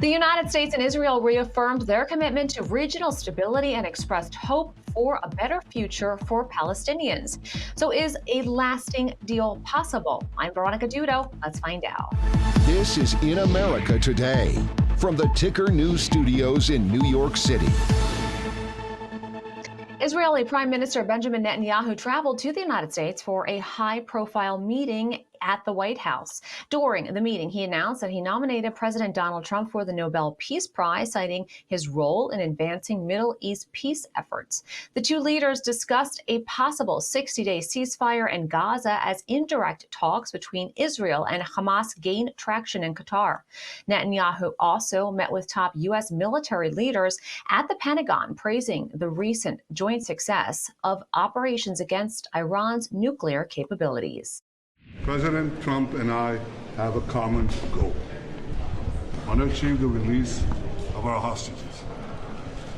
The United States and Israel reaffirmed their commitment to regional stability and expressed hope for a better future for Palestinians. So, is a lasting deal possible? I'm Veronica Dudo. Let's find out. This is In America Today from the Ticker News Studios in New York City. Israeli Prime Minister Benjamin Netanyahu traveled to the United States for a high-profile meeting at the White House. During the meeting, he announced that he nominated President Donald Trump for the Nobel Peace Prize, citing his role in advancing Middle East peace efforts. The two leaders discussed a possible 60-day ceasefire in Gaza as indirect talks between Israel and Hamas gain traction in Qatar. Netanyahu also met with top U.S. military leaders at the Pentagon, praising the recent joint success of operations against Iran's nuclear capabilities. President Trump and I have a common goal. We want to achieve the release of our hostages.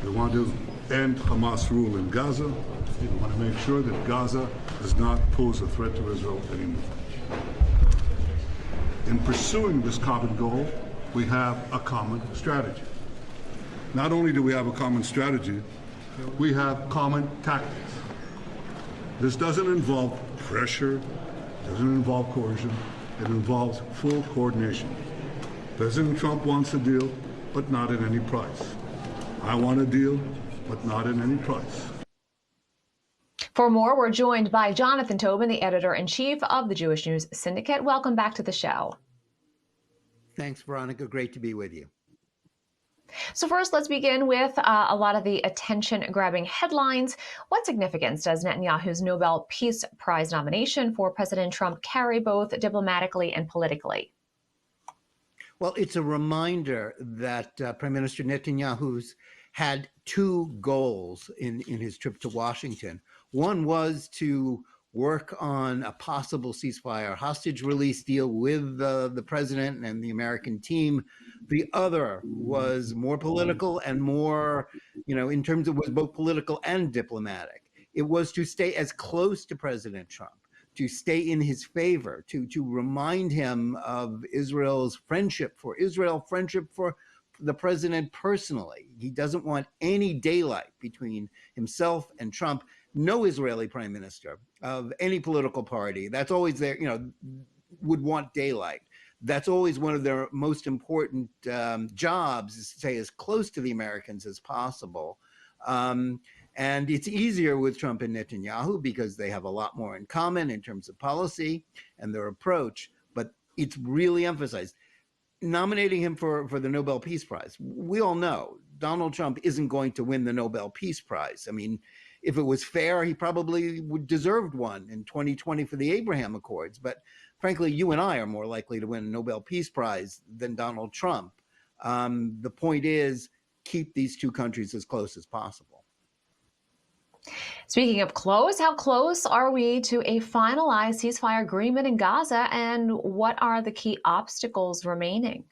We want to end Hamas rule in Gaza. We want to make sure that Gaza does not pose a threat to Israel anymore. In pursuing this common goal, we have a common strategy. Not only do we have a common strategy, we have common tactics. This doesn't involve pressure, doesn't involve coercion, it involves full coordination. President Trump wants a deal, but not at any price. I want a deal, but not at any price. For more, we're joined by Jonathan Tobin, the editor-in-chief of the Jewish News Syndicate. Welcome back to the show. Thanks, Veronica. Great to be with you. So first, let's begin with a lot of the attention-grabbing headlines. What significance does Netanyahu's Nobel Peace Prize nomination for President Trump carry, both diplomatically and politically? Well, it's a reminder that Prime Minister Netanyahu's had two goals in his trip to Washington. One was to work on a possible ceasefire hostage release deal with the president and the American team. The other was more political and more, in terms of was both political and diplomatic. It was to stay as close to President Trump, to stay in his favor, to remind him of Israel's friendship for Israel, friendship for the president personally. He doesn't want any daylight between himself and Trump. No Israeli prime minister of any political party that's always there, would want daylight. That's always one of their most important jobs, is to stay as close to the Americans as possible. And it's easier with Trump and Netanyahu because they have a lot more in common in terms of policy and their approach, but it's really emphasized. Nominating him for the Nobel Peace Prize, we all know Donald Trump isn't going to win the Nobel Peace Prize. I mean, if it was fair, he probably would deserved one in 2020 for the Abraham Accords. But frankly, you and I are more likely to win a Nobel Peace Prize than Donald Trump. The point is, keep these two countries as close as possible. Speaking of close, how close are we to a finalized ceasefire agreement in Gaza, and what are the key obstacles remaining?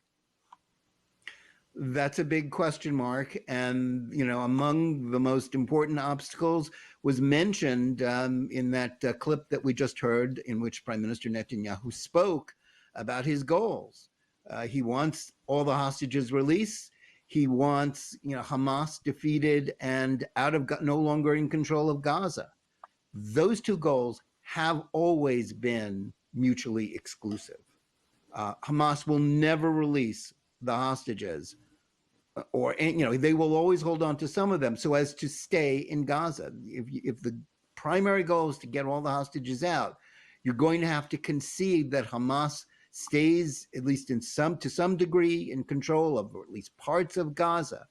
That's a big question mark. And, among the most important obstacles was mentioned in that clip that we just heard, in which Prime Minister Netanyahu spoke about his goals. He wants all the hostages released. He wants, Hamas defeated and no longer in control of Gaza. Those two goals have always been mutually exclusive. Hamas will never release the hostages, or they will always hold on to some of them so as to stay in Gaza. If the primary goal is to get all the hostages out, you're going to have to concede that Hamas stays, at least to some degree, in control of at least parts of Gaza,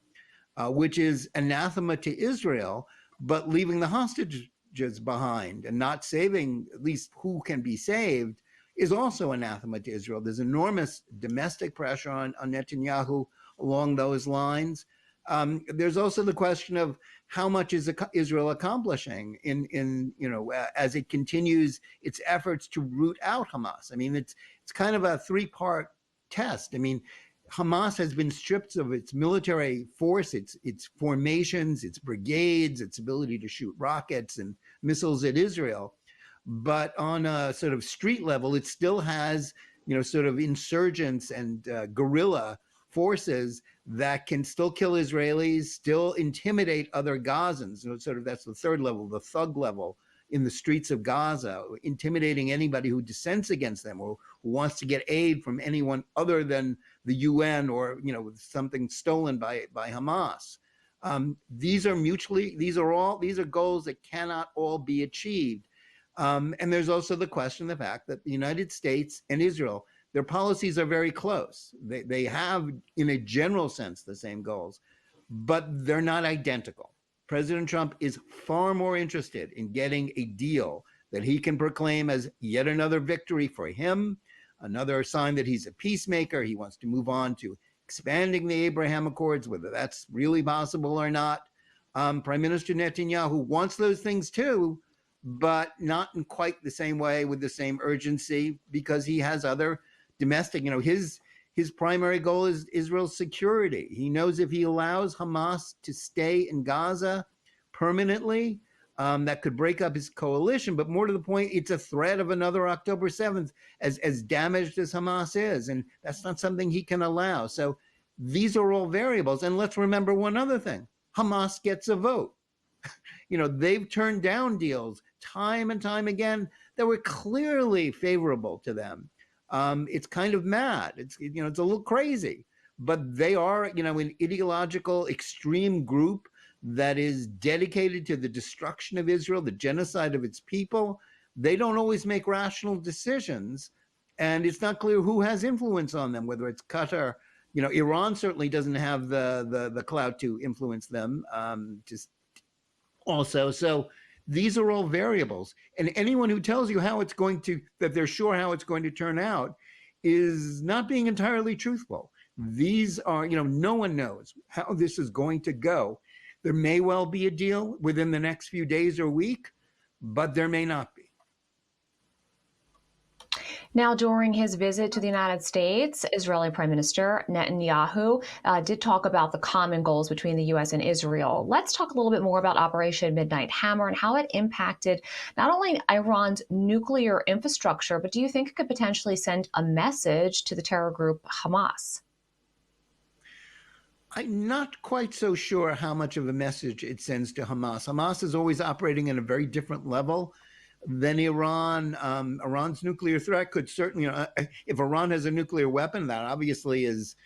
which is anathema to Israel, but leaving the hostages behind and not saving at least who can be saved is also anathema to Israel. There's enormous domestic pressure on Netanyahu along those lines. There's also the question of how much is Israel accomplishing as it continues its efforts to root out Hamas. I mean, it's kind of a three-part test. I mean, Hamas has been stripped of its military force, its formations, its brigades, its ability to shoot rockets and missiles at Israel. But on a sort of street level, it still has, sort of insurgents and guerrilla forces that can still kill Israelis, still intimidate other Gazans. Sort of that's the third level, the thug level in the streets of Gaza, intimidating anybody who dissents against them or who wants to get aid from anyone other than the UN or something stolen by Hamas. These are goals that cannot all be achieved. And there's also the fact that the United States and Israel, their policies are very close. They have, in a general sense, the same goals, but they're not identical. President Trump is far more interested in getting a deal that he can proclaim as yet another victory for him, another sign that he's a peacemaker. He wants to move on to expanding the Abraham Accords, whether that's really possible or not. Prime Minister Netanyahu wants those things too, but not in quite the same way with the same urgency, because he has other domestic, his primary goal is Israel's security. He knows if he allows Hamas to stay in Gaza permanently, that could break up his coalition. But more to the point, it's a threat of another October 7th, as damaged as Hamas is. And that's not something he can allow. So these are all variables. And let's remember one other thing. Hamas gets a vote. They've turned down deals time and time again that were clearly favorable to them. It's kind of mad. It's a little crazy, but they are, an ideological extreme group that is dedicated to the destruction of Israel, the genocide of its people. They don't always make rational decisions, and it's not clear who has influence on them, whether it's Qatar. Iran certainly doesn't have the clout to influence them. So these are all variables, and anyone who tells you that they're sure how it's going to turn out is not being entirely truthful. These are, no one knows how this is going to go. There may well be a deal within the next few days or week, but there may not be. Now, during his visit to the United States, Israeli Prime Minister Netanyahu did talk about the common goals between the U.S. and Israel. Let's talk a little bit more about Operation Midnight Hammer and how it impacted not only Iran's nuclear infrastructure, but do you think it could potentially send a message to the terror group Hamas? I'm not quite so sure how much of a message it sends to Hamas. Hamas is always operating at a very different level than Iran. Iran's nuclear threat could certainly, if Iran has a nuclear weapon, that obviously is,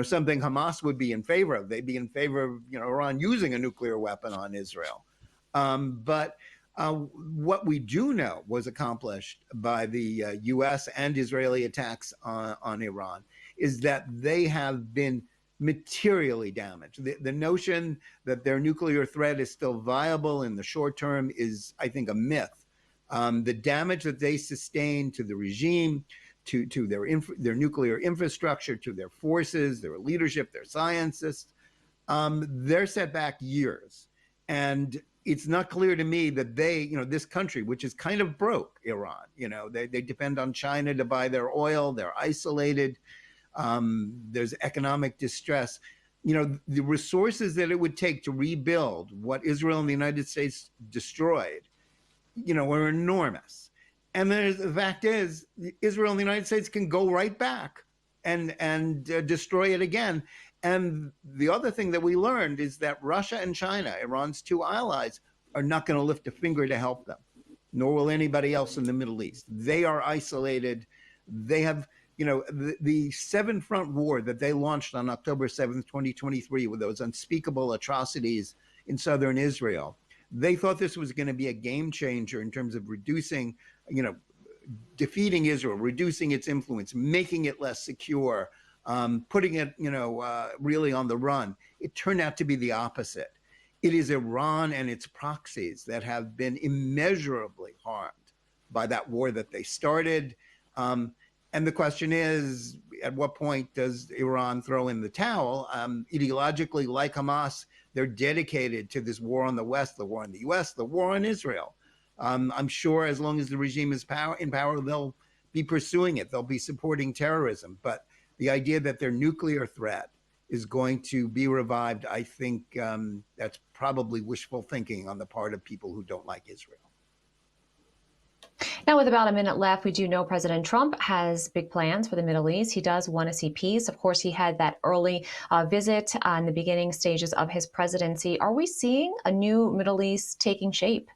something Hamas would be in favor of. They'd be in favor of, Iran using a nuclear weapon on Israel. But what we do know was accomplished by the U.S. and Israeli attacks on Iran is that they have been materially damaged. The notion that their nuclear threat is still viable in the short term is, I think, a myth. The damage that they sustained to the regime, to their nuclear infrastructure, to their forces, their leadership, their scientists, they're set back years. And it's not clear to me that this country, which is kind of broke, Iran, they depend on China to buy their oil, they're isolated, there's economic distress. The resources that it would take to rebuild what Israel and the United States destroyed, are enormous. And the fact is, Israel and the United States can go right back and destroy it again. And the other thing that we learned is that Russia and China, Iran's two allies, are not going to lift a finger to help them, nor will anybody else in the Middle East. They are isolated. They have, the seven-front war that they launched on October 7th, 2023, with those unspeakable atrocities in southern Israel. They thought this was going to be a game changer in terms of reducing, defeating Israel, reducing its influence, making it less secure, putting it, really on the run. It turned out to be the opposite. It is Iran and its proxies that have been immeasurably harmed by that war that they started. And the question is, at what point does Iran throw in the towel? Ideologically, like Hamas, they're dedicated to this war on the West, the war on the U.S., the war on Israel. I'm sure as long as the regime is in power, they'll be pursuing it. They'll be supporting terrorism. But the idea that their nuclear threat is going to be revived, I think that's probably wishful thinking on the part of people who don't like Israel. Now, with about a minute left, we do know President Trump has big plans for the Middle East. He does want to see peace. Of course, he had that early visit in the beginning stages of his presidency. Are we seeing a new Middle East taking shape?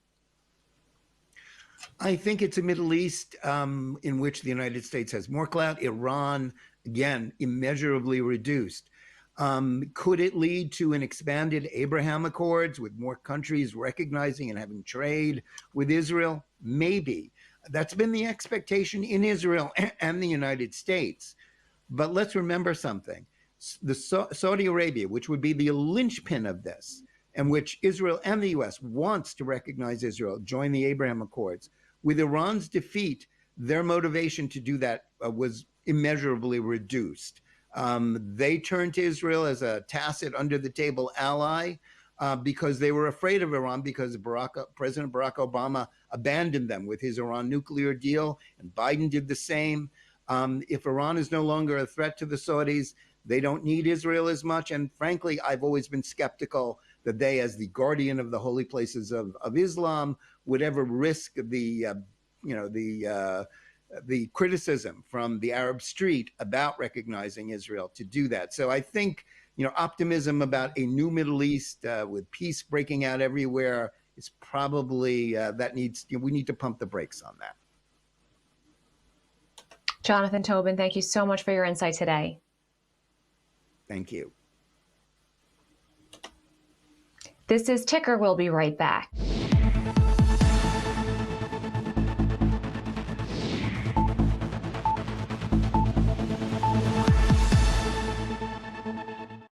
I think it's a Middle East in which the United States has more clout. Iran, again, immeasurably reduced. Could it lead to an expanded Abraham Accords with more countries recognizing and having trade with Israel? Maybe. That's been the expectation in Israel and the United States. But let's remember something. Saudi Arabia, which would be the linchpin of this, and which Israel and the US wants to recognize Israel, join the Abraham Accords. With Iran's defeat, their motivation to do that was immeasurably reduced. They turned to Israel as a tacit, under-the-table ally because they were afraid of Iran because President Barack Obama abandoned them with his Iran nuclear deal, and Biden did the same. If Iran is no longer a threat to the Saudis, they don't need Israel as much. And frankly, I've always been skeptical that they, as the guardian of the holy places of Islam, would ever risk the criticism from the Arab street about recognizing Israel to do that. So I think, optimism about a new Middle East with peace breaking out everywhere is probably we need to pump the brakes on that. Jonathan Tobin, thank you so much for your insight today. Thank you. This is Ticker. We'll be right back.